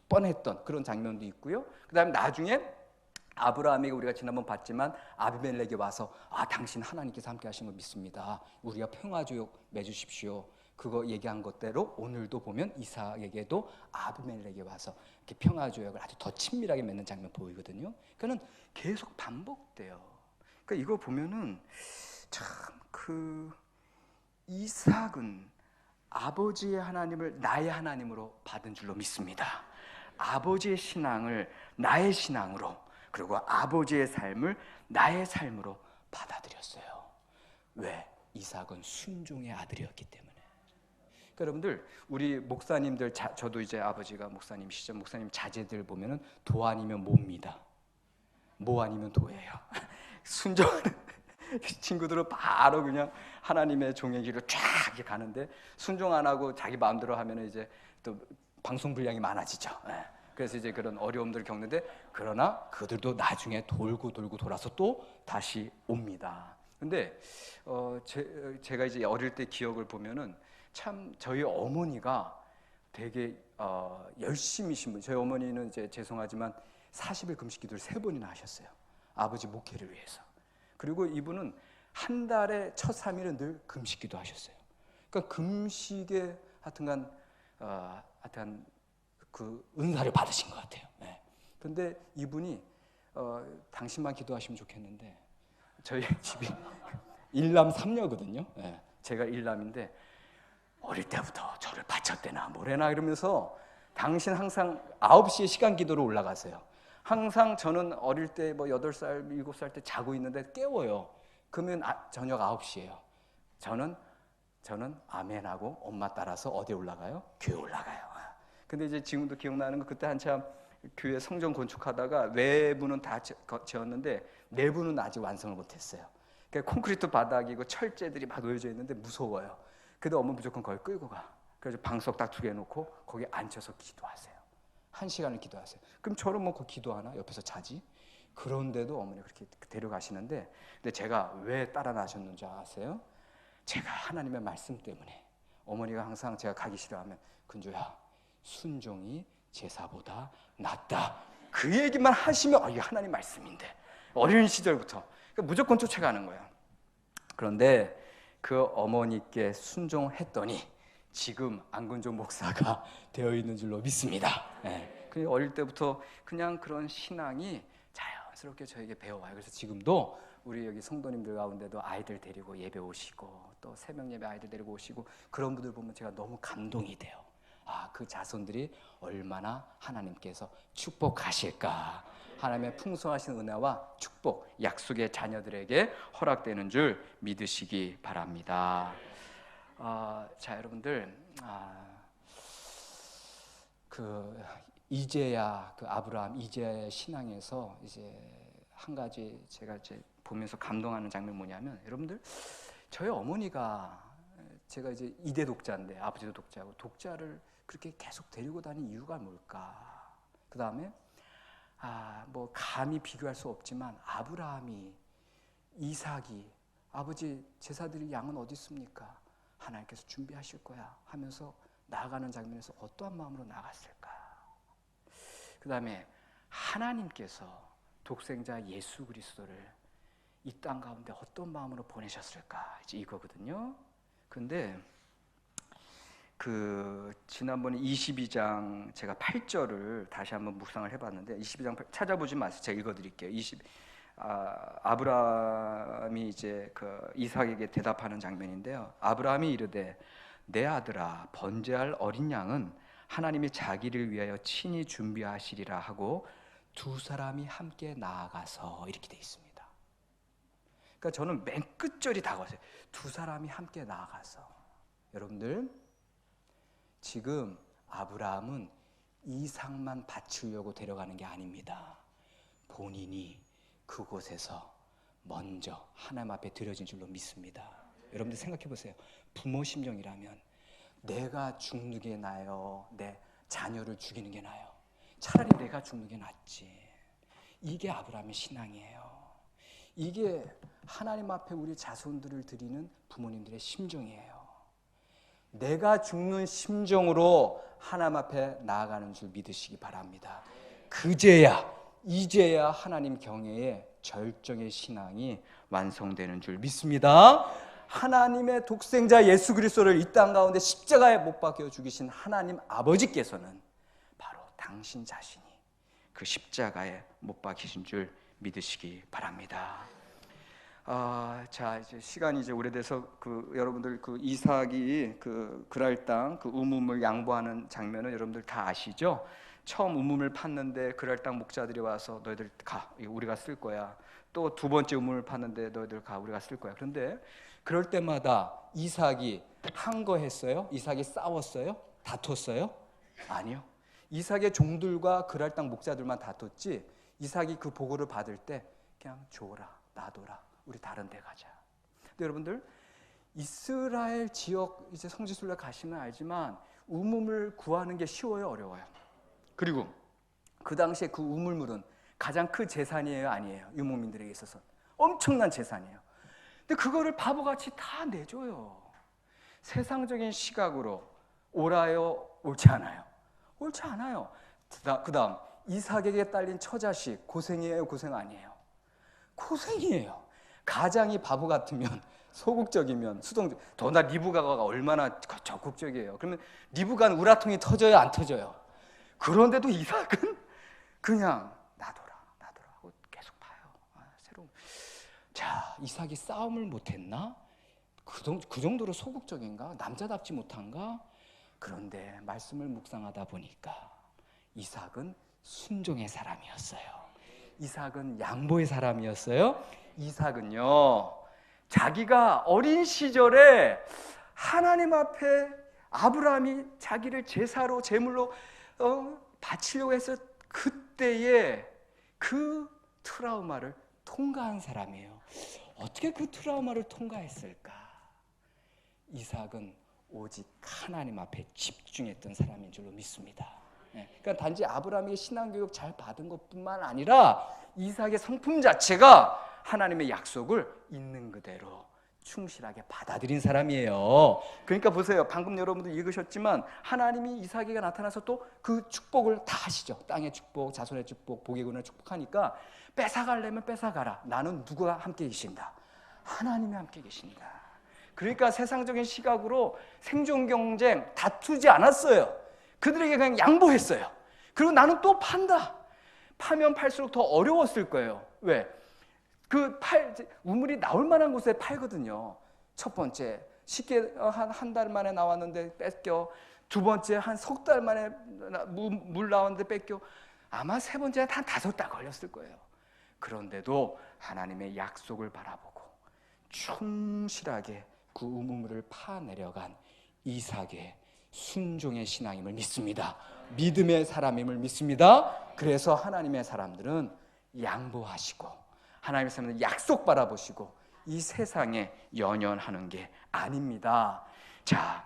뻔했던 그런 장면도 있고요. 그 다음에 나중에 아브라함에게 우리가 지난번 봤지만 아비멜렉이 와서 당신 하나님께서 함께 하신 걸 믿습니다. 우리가 평화조약 맺으십시오. 그거 얘기한 것대로 오늘도 보면 이삭에게도 아비멜렉이 와서 이렇게 평화조약을 아주 더 친밀하게 맺는 장면 보이거든요. 그러니까 계속 반복돼요. 그러니까 이거 보면은 참 그 이삭은 아버지의 하나님을 나의 하나님으로 받은 줄로 믿습니다. 아버지의 신앙을 나의 신앙으로, 그리고 아버지의 삶을 나의 삶으로 받아들였어요. 왜? 이삭은 순종의 아들이었기 때문에. 그러니까 여러분들, 우리 목사님들, 저도 이제 아버지가 목사님이시죠. 목사님 자제들 보면은 도 아니면 모입니다. 모 아니면 도예요. 순종하는 친구들은 바로 그냥 하나님의 종의 길을 쫙 이렇게 가는데, 순종 안 하고 자기 마음대로 하면 이제 또 방송 분량이 많아지죠. 그래서 이제 그런 어려움들을 겪는데, 그러나 그들도 나중에 돌고 돌아서 또 다시 옵니다. 근데 제가 이제 어릴 때 기억을 보면은 참 저희 어머니가 되게 열심히신 분. 저희 어머니는 이제 죄송하지만 40일 금식 기도를 3번이나 하셨어요. 아버지 목회를 위해서. 그리고 이분은 한 달에 첫 3일은 늘 금식 기도 하셨어요. 그러니까 금식에 하여튼간 그 은사를 받으신 것 같아요. 그런데 이분이 당신만 기도하시면 좋겠는데, 저희 집이 일남 3녀거든요. 제가 일남인데 어릴 때부터 저를 바쳤대나 뭐래나 이러면서 당신 항상 9시에 시간 기도로 올라가세요. 항상 저는 어릴 때 뭐 8살, 7살 때 자고 있는데 깨워요. 그러면 저녁 9시예요. 저는 아멘하고 엄마 따라서 어디에 올라가요? 교회 올라가요. 근데 이제 지금도 기억나는 거, 그때 한참 교회 성전 건축하다가 외부는 다 지었는데 내부는 아직 완성을 못했어요. 그러니까 콘크리트 바닥이고 철제들이 막 놓여져 있는데 무서워요. 그래도 엄마 무조건 거기 끌고 가. 그래서 방석 딱 2개 놓고 거기 앉혀서 기도하세요. 1시간을 기도하세요. 그럼 저는 뭐 거기 기도하나? 옆에서 자지? 그런데도 어머니가 그렇게 데려가시는데, 근데 제가 왜 따라 나셨는지 아세요? 제가 하나님의 말씀 때문에. 어머니가 항상 제가 가기 싫어하면, 근조야, 순종이 제사보다 낫다, 그 얘기만 하시면 이게 하나님 말씀인데, 어린 시절부터 그러니까 무조건 쫓아가는 거예요. 그런데 그 어머니께 순종했더니 지금 안근조 목사가 되어 있는 줄로 믿습니다. 그냥 어릴 때부터 그냥 그런 신앙이 자연스럽게 저에게 배워와요. 그래서 지금도 우리 여기 성도님들 가운데도 아이들 데리고 예배 오시고, 또 새벽 예배 아이들 데리고 오시고, 그런 분들 보면 제가 너무 감동이 돼요. 그 자손들이 얼마나 하나님께서 축복하실까. 하나님의 풍성하신 은혜와 축복, 약속의 자녀들에게 허락되는 줄 믿으시기 바랍니다. 자, 여러분들, 이제야 그 아브라함 이제야의 신앙에서 이제 한 가지 제가 이제 보면서 감동하는 장면이 뭐냐면, 여러분들, 저희 어머니가, 제가 이제 2대 독자인데 아버지도 독자고, 독자를 그렇게 계속 데리고 다닌 이유가 뭘까? 그 다음에 뭐 감히 비교할 수 없지만 아브라함이, 이삭이, 아버지 제사드릴 양은 어디 있습니까? 하나님께서 준비하실 거야 하면서 나아가는 장면에서 어떠한 마음으로 나갔을까? 그 다음에 하나님께서 독생자 예수 그리스도를 이 땅 가운데 어떤 마음으로 보내셨을까? 이제 이거거든요. 근데 지난번에 22장 제가 8절을 다시 한번 묵상을 해봤는데, 22장 찾아보지 마세요. 제가 읽어드릴게요. 아브라함이 이제 이삭에게 대답하는 장면인데요. 아브라함이 이르되, 내 아들아, 번제할 어린 양은 하나님이 자기를 위하여 친히 준비하시리라 하고 2사람이 함께 나아가서, 이렇게 돼 있습니다. 그러니까 저는 맨 끝절이 다가왔어요. 2사람이 함께 나아가서. 여러분들, 지금 아브라함은 이삭만 바치려고 데려가는 게 아닙니다. 본인이 그곳에서 먼저 하나님 앞에 드려진 줄로 믿습니다. 여러분들 생각해 보세요. 부모 심정이라면 내가 죽는 게 나아요, 내 자녀를 죽이는 게 나아요? 차라리 내가 죽는 게 낫지. 이게 아브라함의 신앙이에요. 이게 하나님 앞에 우리 자손들을 드리는 부모님들의 심정이에요. 내가 죽는 심정으로 하나님 앞에 나아가는 줄 믿으시기 바랍니다. 이제야 하나님 경외의 절정의 신앙이 완성되는 줄 믿습니다. 하나님의 독생자 예수 그리스도를 이 땅 가운데 십자가에 못 박혀 죽이신 하나님 아버지께서는 바로 당신 자신이 그 십자가에 못 박히신 줄 믿으시기 바랍니다. 자, 이제 시간이 이제 오래돼서 여러분들 이삭이 그랄 땅 우물을 양보하는 장면은 여러분들 다 아시죠? 처음 우물을 팠는데 그랄 땅 목자들이 와서 너희들 가, 이거 우리가 쓸 거야. 또 두 번째 우물을 팠는데 너희들 가, 우리가 쓸 거야. 그런데 그럴 때마다 이삭이 한 거 했어요? 이삭이 싸웠어요? 다퉜어요? 아니요. 이삭의 종들과 그랄 땅 목자들만 다퉜지 이삭이 그 보고를 받을 때 그냥 줘라, 놔둬라, 우리 다른 데 가자. 근데 여러분들 이스라엘 지역 이제 성지순례 가시면 알지만 우물을 구하는 게 쉬워요, 어려워요? 그리고 그 당시에 그 우물물은 가장 큰 재산이에요, 아니에요? 유목민들에게 있어서 엄청난 재산이에요. 근데 그거를 바보같이 다 내줘요. 세상적인 시각으로 옳아요, 옳지 않아요? 옳지 않아요. 그 다음 이삭에게 딸린 처자식 고생이에요, 고생 아니에요? 고생이에요. 가장이 바보 같으면 소극적이면 수동적, 더나 리브가가 얼마나 적극적이에요. 그러면 리브가는 우라통이 터져요, 안 터져요? 그런데도 이삭은 그냥 놔둬라 하고 계속 봐요. 새로운. 자, 이삭이 싸움을 못했나? 그 정도로 소극적인가? 남자답지 못한가? 그런데 말씀을 묵상하다 보니까 이삭은 순종의 사람이었어요. 이삭은 양보의 사람이었어요. 이삭은요, 자기가 어린 시절에 하나님 앞에 아브라함이 자기를 제사로 제물로 바치려고 했을 그때의 그 트라우마를 통과한 사람이에요. 어떻게 그 트라우마를 통과했을까? 이삭은 오직 하나님 앞에 집중했던 사람인 줄로 믿습니다. 그러니까 단지 아브라함이 신앙교육 잘 받은 것뿐만 아니라 이삭의 성품 자체가 하나님의 약속을 있는 그대로 충실하게 받아들인 사람이에요. 그러니까 보세요. 방금 여러분들 읽으셨지만 하나님이 이삭에게 나타나서 또 그 축복을 다 하시죠. 땅의 축복, 자손의 축복, 복의 근을 축복하니까 뺏어가려면 뺏어가라. 나는 누구와 함께 계신다? 하나님이 함께 계신다. 그러니까 세상적인 시각으로 생존 경쟁 다투지 않았어요. 그들에게 그냥 양보했어요. 그리고 나는 또 판다. 파면 팔수록 더 어려웠을 거예요. 왜? 우물이 나올 만한 곳에 팔거든요. 첫 번째 쉽게 한 달 만에 나왔는데 뺏겨. 두 번째 한 석 달 만에 물 나왔는데 뺏겨. 아마 세 번째 한 5달 걸렸을 거예요. 그런데도 하나님의 약속을 바라보고 충실하게 그 우물을 파내려간 이삭의 순종의 신앙임을 믿습니다. 믿음의 사람임을 믿습니다. 그래서 하나님의 사람들은 양보하시고 하나님의 사람들은 약속 바라보시고 이 세상에 연연하는 게 아닙니다. 자,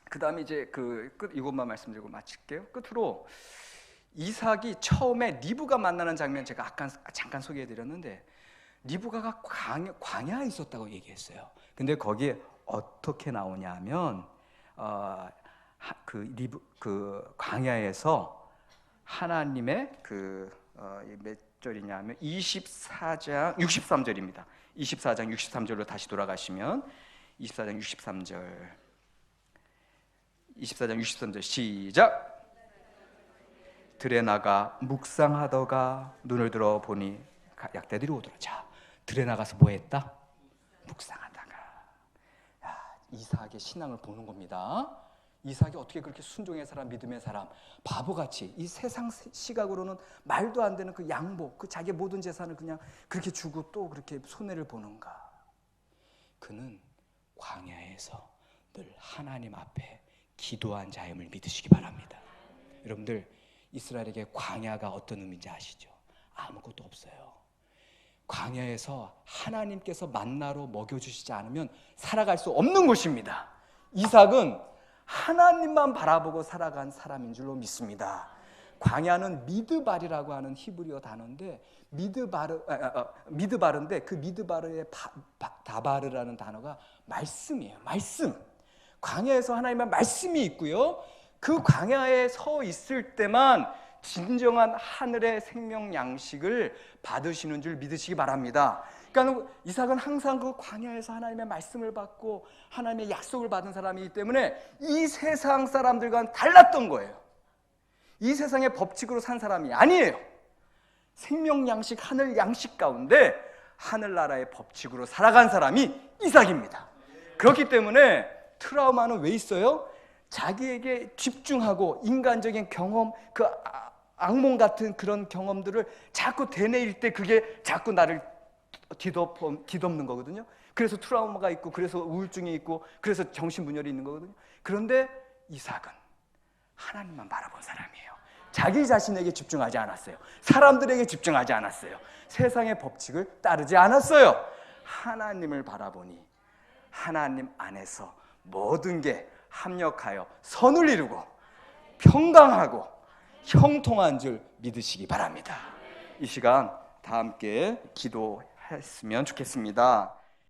그 다음에 이제 이것만 말씀드리고 마칠게요. 끝으로 이삭이 처음에 리브가 만나는 장면 제가 아까 잠깐 소개해드렸는데 리브가가 광야에 있었다고 얘기했어요. 근데 거기에 어떻게 나오냐면 광야에서 하나님의 몇 절이냐면 24장 63절입니다. 24장 63절로 다시 돌아가시면 24장 63절 시작. 들에 나가 묵상하다가 눈을 들어 보니 약대들이 오더라. 자, 들에 나가서 뭐 했다? 묵상하다가. 이삭의 신앙을 보는 겁니다. 이삭이 어떻게 그렇게 순종의 사람, 믿음의 사람, 바보같이 이 세상 시각으로는 말도 안 되는 그 양보, 자기의 모든 재산을 그냥 그렇게 주고 또 그렇게 손해를 보는가? 그는 광야에서 늘 하나님 앞에 기도한 자임을 믿으시기 바랍니다. 여러분들 이스라엘에게 광야가 어떤 의미인지 아시죠? 아무것도 없어요. 광야에서 하나님께서 만나로 먹여주시지 않으면 살아갈 수 없는 곳입니다. 이삭은 하나님만 바라보고 살아간 사람인 줄로 믿습니다. 광야는 미드발이라고 하는 히브리어 단어인데 미드바르인데 그 미드바르의 다바르라는 단어가 말씀이에요. 말씀. 광야에서 하나님의 말씀이 있고요. 그 광야에 서 있을 때만 진정한 하늘의 생명 양식을 받으시는 줄 믿으시기 바랍니다. 그러니까 이삭은 항상 그 광야에서 하나님의 말씀을 받고 하나님의 약속을 받은 사람이기 때문에 이 세상 사람들과는 달랐던 거예요. 이 세상의 법칙으로 산 사람이 아니에요. 생명 양식, 하늘 양식 가운데 하늘나라의 법칙으로 살아간 사람이 이삭입니다. 그렇기 때문에 트라우마는 왜 있어요? 자기에게 집중하고 인간적인 경험, 그 악몽 같은 그런 경험들을 자꾸 되뇌일 때 그게 자꾸 나를 뒤덮는 거거든요. 그래서 트라우마가 있고, 그래서 우울증이 있고, 그래서 정신분열이 있는 거거든요. 그런데 이삭은 하나님만 바라본 사람이에요. 자기 자신에게 집중하지 않았어요. 사람들에게 집중하지 않았어요. 세상의 법칙을 따르지 않았어요. 하나님을 바라보니 하나님 안에서 모든 게 합력하여 선을 이루고 평강하고 형통한 줄 믿으시기 바랍니다. 이 시간 다 함께 기도했으면 좋겠습니다.